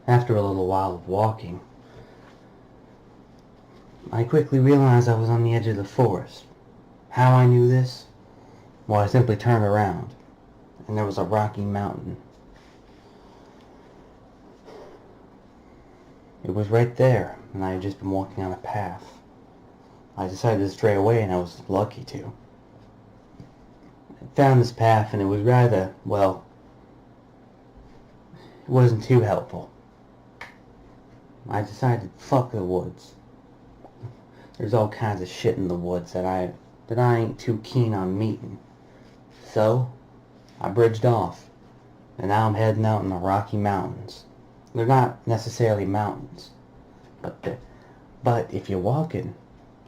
After a little while of walking, I quickly realized I was on the edge of the forest. How I knew this? Well, I simply turned around, and there was a rocky mountain. It was right there, and I had just been walking on a path. I decided to stray away, and I was lucky to. I found this path, and it was rather, well, it wasn't too helpful. I decided, fuck the woods. There's all kinds of shit in the woods that I ain't too keen on meeting. So, I bridged off, and now I'm heading out in the Rocky Mountains. They're not necessarily mountains, but if you're walking,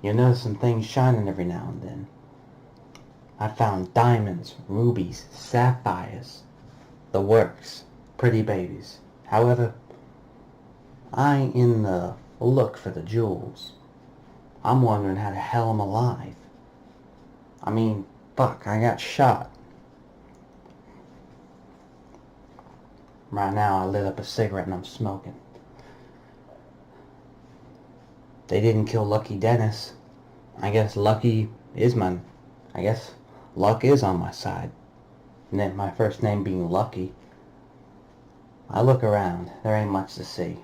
you'll notice some things shining every now and then. I found diamonds, rubies, sapphires, the works, pretty babies. However, I ain't in the look for the jewels. I'm wondering how the hell I'm alive. I mean, fuck, I got shot. Right now I lit up a cigarette and I'm smoking. They didn't kill Lucky Dennis. I guess luck is on my side. And then my first name being Lucky. I look around, there ain't much to see.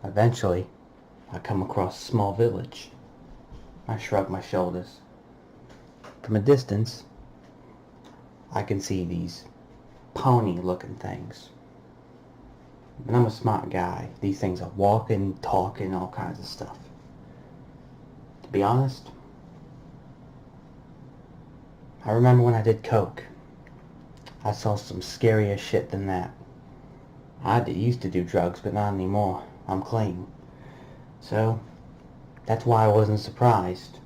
Eventually, I come across a small village. I shrug my shoulders. From a distance, I can see these pony-looking things. And I'm a smart guy. These things are walking, talking, all kinds of stuff. To be honest, I remember when I did coke. I saw some scarier shit than that. I used to do drugs, but not anymore. I'm clean. So, that's why I wasn't surprised.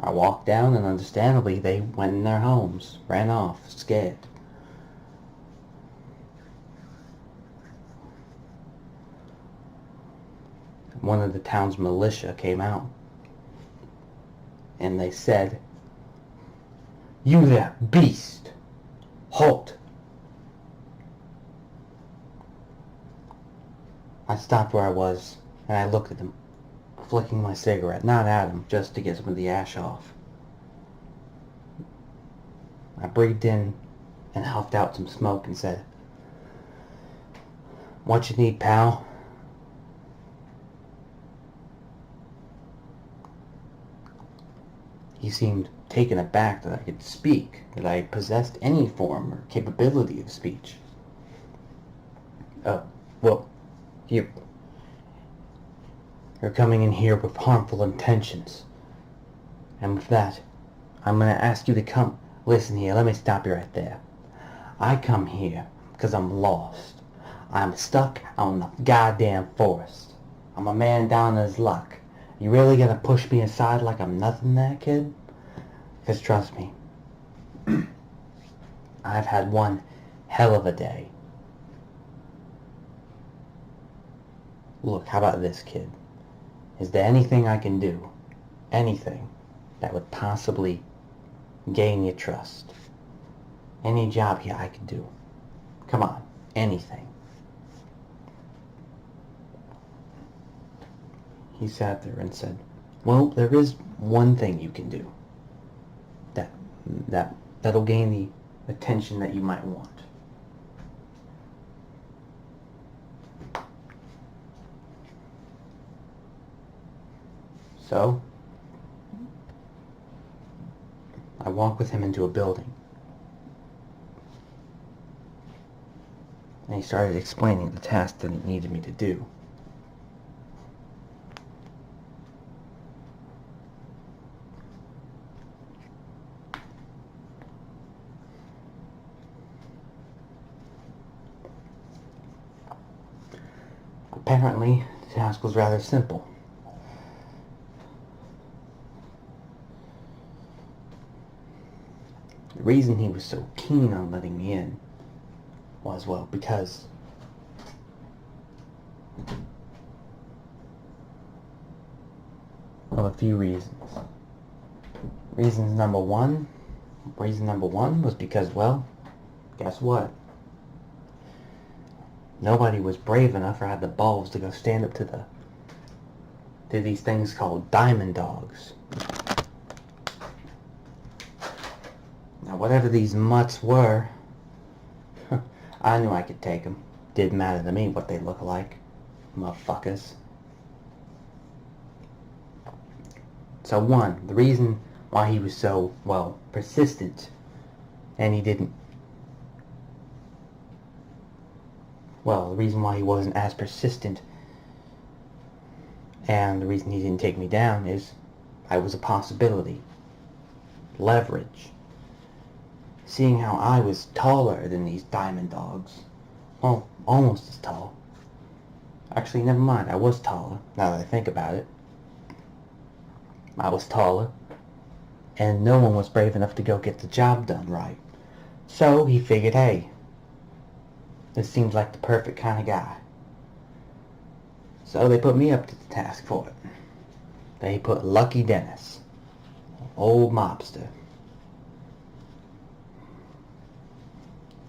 I walked down, and understandably they went in their homes, ran off, scared. One of the town's militia came out, and they said, "You there, beast! Halt!" I stopped where I was, and I looked at them, flicking my cigarette, not at him, just to get some of the ash off. I breathed in and huffed out some smoke and said, "What you need, pal?" He seemed taken aback that I could speak, that I possessed any form or capability of speech. "Oh, well, you're coming in here with harmful intentions. And with that, I'm going to ask you to come. Listen here, let me stop you right there. I come here because I'm lost. I'm stuck out in the goddamn forest. I'm a man down on his luck. You really going to push me aside like I'm nothing there, kid? Because trust me, I've had one hell of a day. Look, how about this, kid? Is there anything I can do, anything, that would possibly gain your trust? Any job here I can do? Come on, anything." He sat there and said, "Well, there is one thing you can do. That'll gain the attention that you might want." So, I walked with him into a building. And he started explaining the task that he needed me to do. Apparently, the task was rather simple. The reason he was so keen on letting me in was, well, because of a few reasons. Reason number one was because, well, guess what? Nobody was brave enough or had the balls to go stand up to these things called diamond dogs. Now, whatever these mutts were, I knew I could take them. Didn't matter to me what they look like, motherfuckers. So one, the reason why he was so, well, persistent, and the reason why he wasn't as persistent, and the reason he didn't take me down is I was a possibility. Leverage. Seeing how I was taller than these diamond dogs. Well, almost as tall. Actually, never mind, I was taller, now that I think about it. I was taller, and no one was brave enough to go get the job done right. So he figured, hey, this seems like the perfect kind of guy. So they put me up to the task for it. They put Lucky Dennis, old mobster.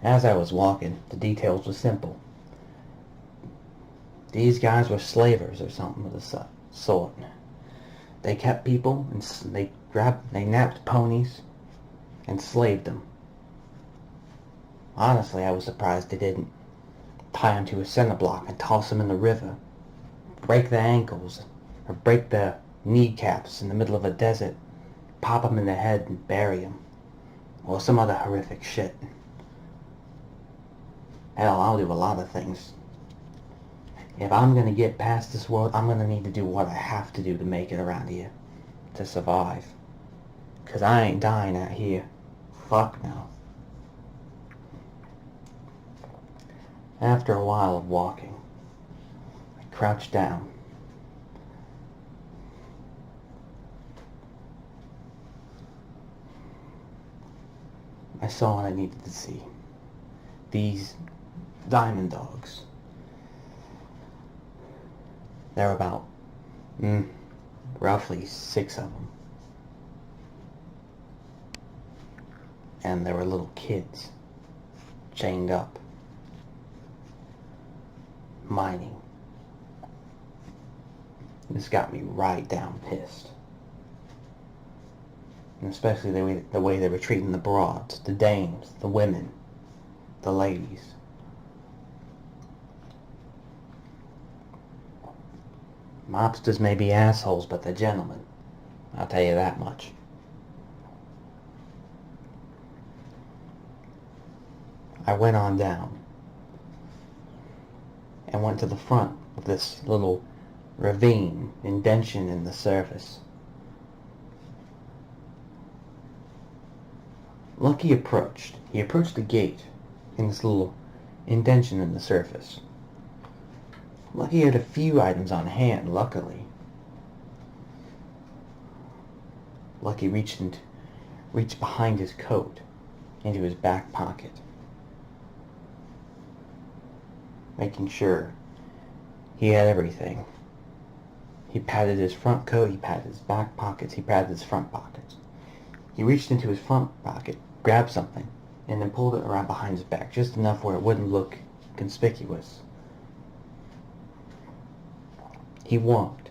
As I was walking, the details were simple. These guys were slavers or something of the sort. They kept people, and they napped ponies, and slaved them. Honestly, I was surprised they didn't tie them to a center block and toss them in the river, break their ankles, or break their kneecaps in the middle of a desert, pop them in the head and bury them, or some other horrific shit. Hell, I'll do a lot of things. If I'm gonna get past this world, I'm gonna need to do what I have to do to make it around here. To survive. 'Cause I ain't dying out here. Fuck no. After a while of walking, I crouched down. I saw what I needed to see. These diamond dogs. There were about, roughly 6 of them. And there were little kids, chained up, mining. This got me right down pissed. And especially the way they were treating the broads, the dames, the women, the ladies. Mobsters may be assholes, but they're gentlemen. I'll tell you that much. I went on down and went to the front of this little ravine, indention in the surface. Lucky approached. He approached the gate in this little indention in the surface. Lucky had a few items on hand, luckily. Lucky reached behind his coat, into his back pocket, making sure he had everything. He patted his front coat, he patted his back pockets, he patted his front pockets. He reached into his front pocket, grabbed something, and then pulled it around behind his back, just enough where it wouldn't look conspicuous. He walked,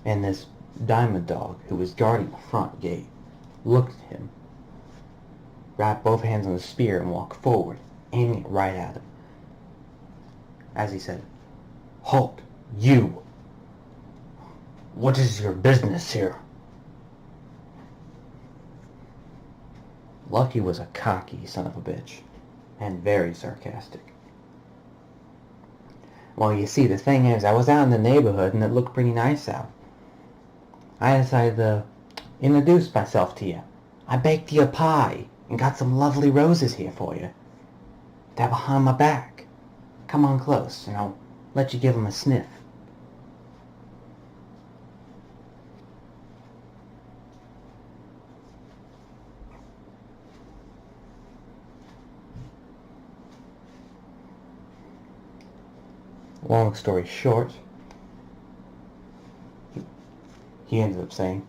and this diamond dog, who was guarding the front gate, looked at him, wrapped both hands on the spear, and walked forward, aiming it right at him. As he said, "Halt, you! What is your business here?" Lucky was a cocky son of a bitch, and very sarcastic. Well, you see, the thing is, I was out in the neighborhood and it looked pretty nice out. I decided to introduce myself to you. I baked you a pie and got some lovely roses here for you. They're behind my back. Come on close and I'll let you give them a sniff. Long story short, he ended up saying,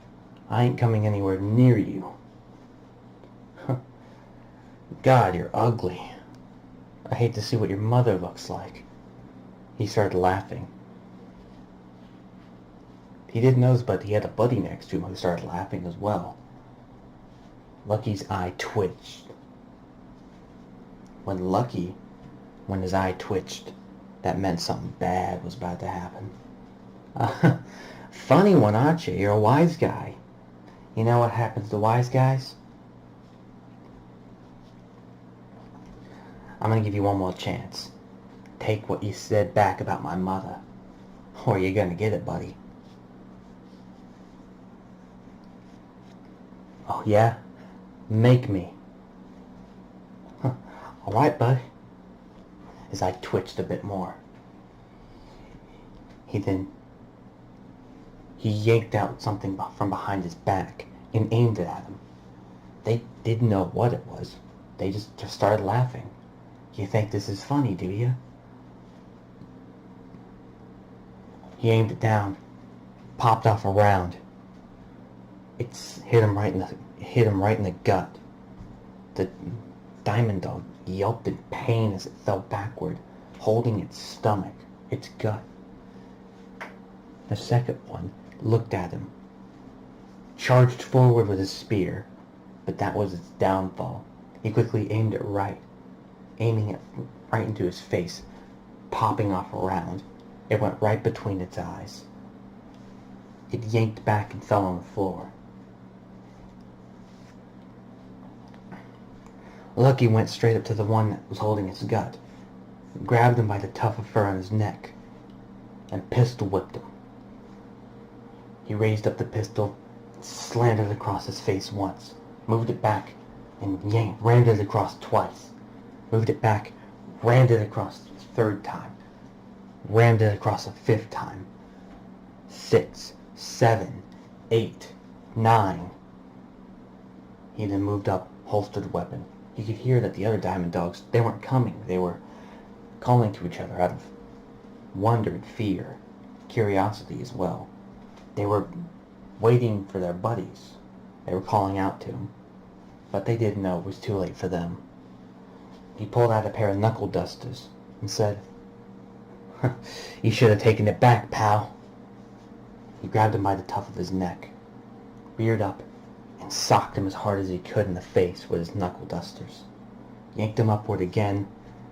I ain't coming anywhere near you. God, you're ugly. I hate to see what your mother looks like. He started laughing. He didn't notice, but he had a buddy next to him who started laughing as well. Lucky's eye twitched. When his eye twitched, that meant something bad was about to happen. Funny one, aren't you? You're a wise guy. You know what happens to wise guys? I'm gonna give you one more chance. Take what you said back about my mother, or you're gonna get it, buddy. Oh yeah? Make me. Alright, bud. His eye twitched a bit more. He yanked out something from behind his back and aimed it at him. They didn't know what it was. They just started laughing. You think this is funny, do you? He aimed it down, popped off a round. It hit him right in the gut. The diamond dog yelped in pain as it fell backward, holding its stomach, its gut. The second one looked at him, charged forward with his spear, but that was its downfall. He quickly aimed it right, aiming it right into his face, popping off a round. It went right between its eyes. It yanked back and fell on the floor. Lucky went straight up to the one that was holding his gut, grabbed him by the tuft of fur on his neck, and pistol whipped him. He raised up the pistol, slammed it across his face once, moved it back, and rammed it across twice. Moved it back, rammed it across the third time, rammed it across a fifth time. 6, 7, 8, 9. He then moved up, holstered the weapon. He could hear that the other diamond dogs, they weren't coming. They were calling to each other out of wonder and fear, curiosity as well. They were waiting for their buddies. They were calling out to him, but they didn't know it was too late for them. He pulled out a pair of knuckle dusters and said, "You should have taken it back, pal." He grabbed him by the tuft of his neck, reared up, and socked him as hard as he could in the face with his knuckle dusters. Yanked him upward again,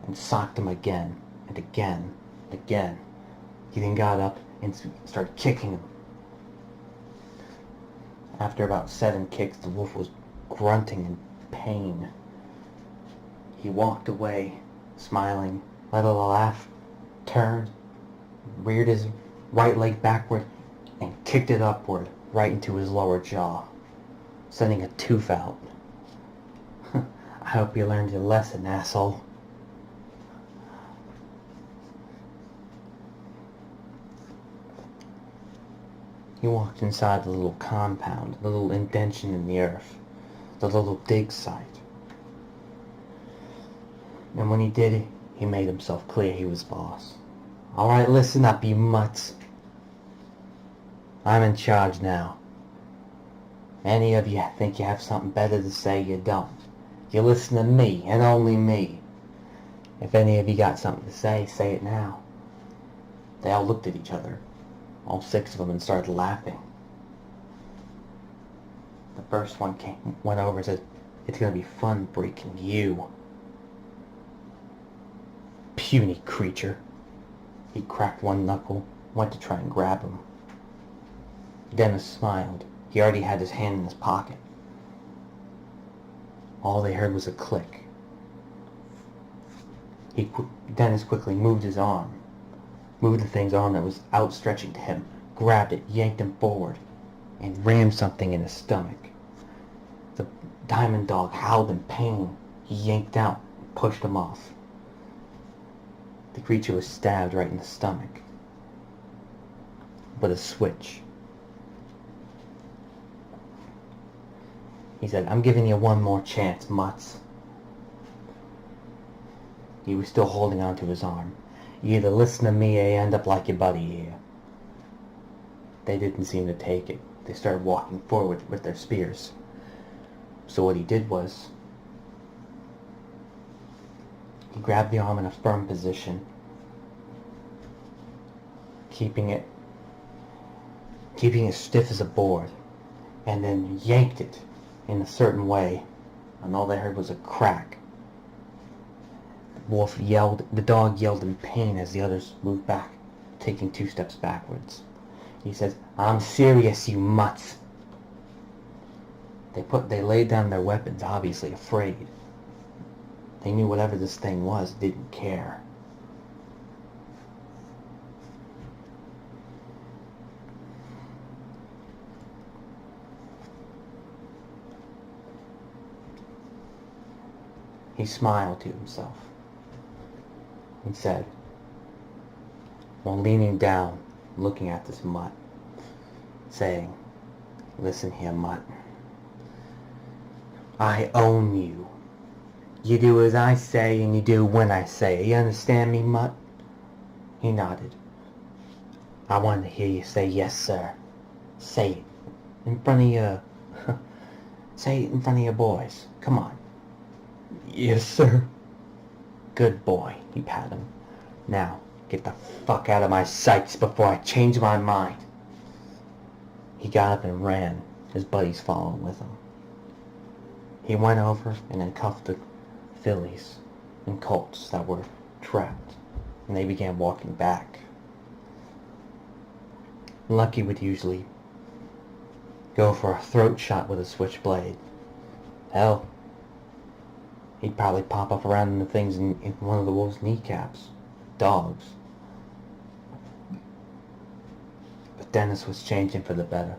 and socked him again, and again, and again. He then got up and started kicking him. After about 7 kicks, the wolf was grunting in pain. He walked away, smiling, let out a laugh, turned, reared his right leg backward, and kicked it upward right into his lower jaw, sending a tooth out. I hope you learned your lesson, asshole. He walked inside the little compound, the little indention in the earth, the little dig site. And when he did, he made himself clear he was boss. Alright, listen up, you mutts. I'm in charge now. Any of you think you have something better to say, you don't. You listen to me, and only me. If any of you got something to say it now. They all looked at each other, all 6 of them, and started laughing. The first one went over and said, "It's gonna be fun breaking you. Puny creature." He cracked one knuckle, went to try and grab him. Dennis smiled. He already had his hand in his pocket. All they heard was a click. Dennis quickly moved his arm, moved the thing's arm that was outstretching to him, grabbed it, yanked him forward, and rammed something in his stomach. The diamond dog howled in pain. He yanked out and pushed him off. The creature was stabbed right in the stomach with a switch. He said, "I'm giving you one more chance, mutts." He was still holding on to his arm. "You either listen to me or you end up like your buddy here." They didn't seem to take it. they started walking forward with their spears. So what he did was, he grabbed the arm in a firm position, keeping it stiff as a board, and then yanked it in a certain way, and all they heard was a crack. The dog yelled in pain as the others moved back, taking 2 steps backwards. He says, "I'm serious, you mutts." They laid down their weapons, obviously afraid. They knew whatever this thing was didn't care. He smiled to himself and said, while leaning down, looking at this mutt, saying, "Listen here, mutt. I own you. You do as I say and you do when I say it. You understand me, mutt?" He nodded. "I wanted to hear you say yes, sir. Say it. In front of your... say it in front of your boys. Come on." "Yes, sir." "Good boy." He patted him. "Now, get the fuck out of my sights before I change my mind." He got up and ran, his buddies following with him. He went over and uncuffed the fillies and colts that were trapped, and they began walking back. Lucky would usually go for a throat shot with a switchblade. Hell, he'd probably pop up around the things in one of the wolves' kneecaps. Dogs. But Dennis was changing for the better.